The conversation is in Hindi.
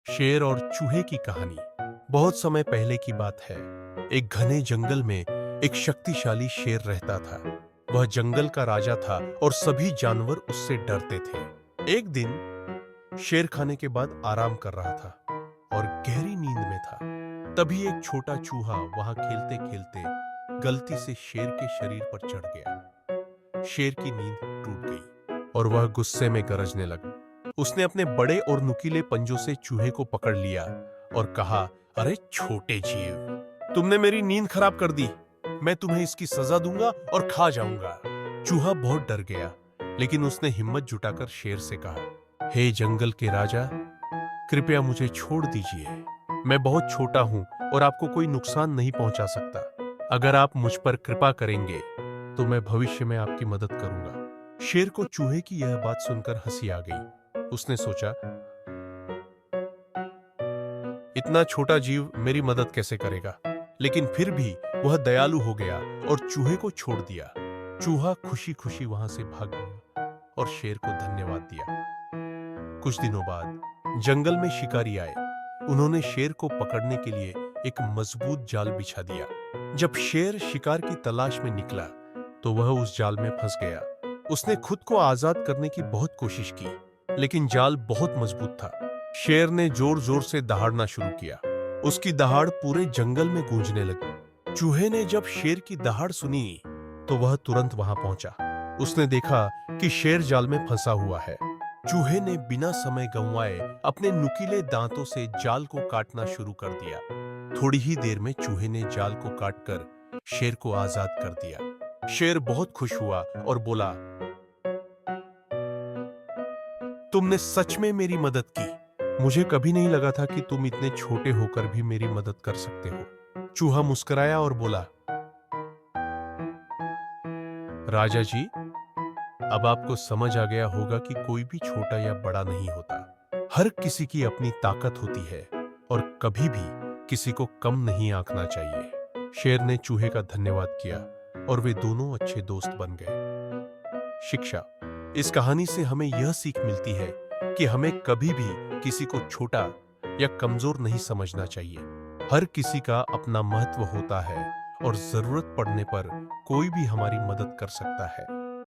शेर और चूहे की कहानी। बहुत समय पहले की बात है। एक घने जंगल में एक शक्तिशाली शेर रहता था। वह जंगल का राजा था और सभी जानवर उससे डरते थे। एक दिन शेर खाने के बाद आराम कर रहा था और गहरी नींद में था। तभी एक छोटा चूहा वहां खेलते खेलते गलती से शेर के शरीर पर चढ़ गया। शेर की नींद टूट गई और वह गुस्से में गरजने लगा। उसने अपने बड़े और नुकीले पंजों से चूहे को पकड़ लिया और कहा, अरे छोटे जीव, तुमने मेरी नींद खराब कर दी। मैं तुम्हें इसकी सजा दूंगा और खा जाऊंगा। चूहा बहुत डर गया, लेकिन उसने हिम्मत जुटाकर शेर से कहा, हे जंगल के राजा, कृपया मुझे छोड़ दीजिए। मैं बहुत छोटा हूं और आपको कोई नुकसान नहीं पहुंचा सकता। अगर आप मुझ पर कृपा करेंगे तो मैं भविष्य में आपकी मदद करूंगा। शेर को चूहे की यह बात सुनकर हंसी आ गई। उसने सोचा, इतना छोटा जीव मेरी मदद कैसे करेगा? लेकिन फिर भी वह दयालु हो गया और चूहे को छोड़ दिया। चूहा खुशी खुशी वहां से भाग गया और शेर को धन्यवाद दिया। कुछ दिनों बाद जंगल में शिकारी आए। उन्होंने शेर को पकड़ने के लिए एक मजबूत जाल बिछा दिया। जब शेर शिकार की तलाश में निकला तो वह उस जाल में फंस गया। उसने खुद को आजाद करने की बहुत कोशिश की, लेकिन जाल बहुत मजबूत था। शेर ने जोर जोर से दहाड़ना शुरू किया। उसकी दहाड़ पूरे जंगल में गूंजने लगी। चूहे ने जब शेर की दहाड़ सुनी तो वह तुरंत वहां पहुंचा। उसने देखा कि शेर जाल में फंसा हुआ है। चूहे ने बिना समय गंवाए अपने नुकीले दांतों से जाल को काटना शुरू कर दिया। थोड़ी ही देर में चूहे ने जाल को काटकर शेर को आजाद कर दिया। शेर बहुत खुश हुआ और बोला, तुमने सच में मेरी मदद की। मुझे कभी नहीं लगा था कि तुम इतने छोटे होकर भी मेरी मदद कर सकते हो। चूहा मुस्कुराया और बोला, राजा जी, अब आपको समझ आ गया होगा कि कोई भी छोटा या बड़ा नहीं होता। हर किसी की अपनी ताकत होती है और कभी भी किसी को कम नहीं आंकना चाहिए। शेर ने चूहे का धन्यवाद किया और वे दोनों अच्छे दोस्त बन गए। शिक्षा। इस कहानी से हमें यह सीख मिलती है कि हमें कभी भी किसी को छोटा या कमजोर नहीं समझना चाहिए। हर किसी का अपना महत्व होता है और जरूरत पड़ने पर कोई भी हमारी मदद कर सकता है।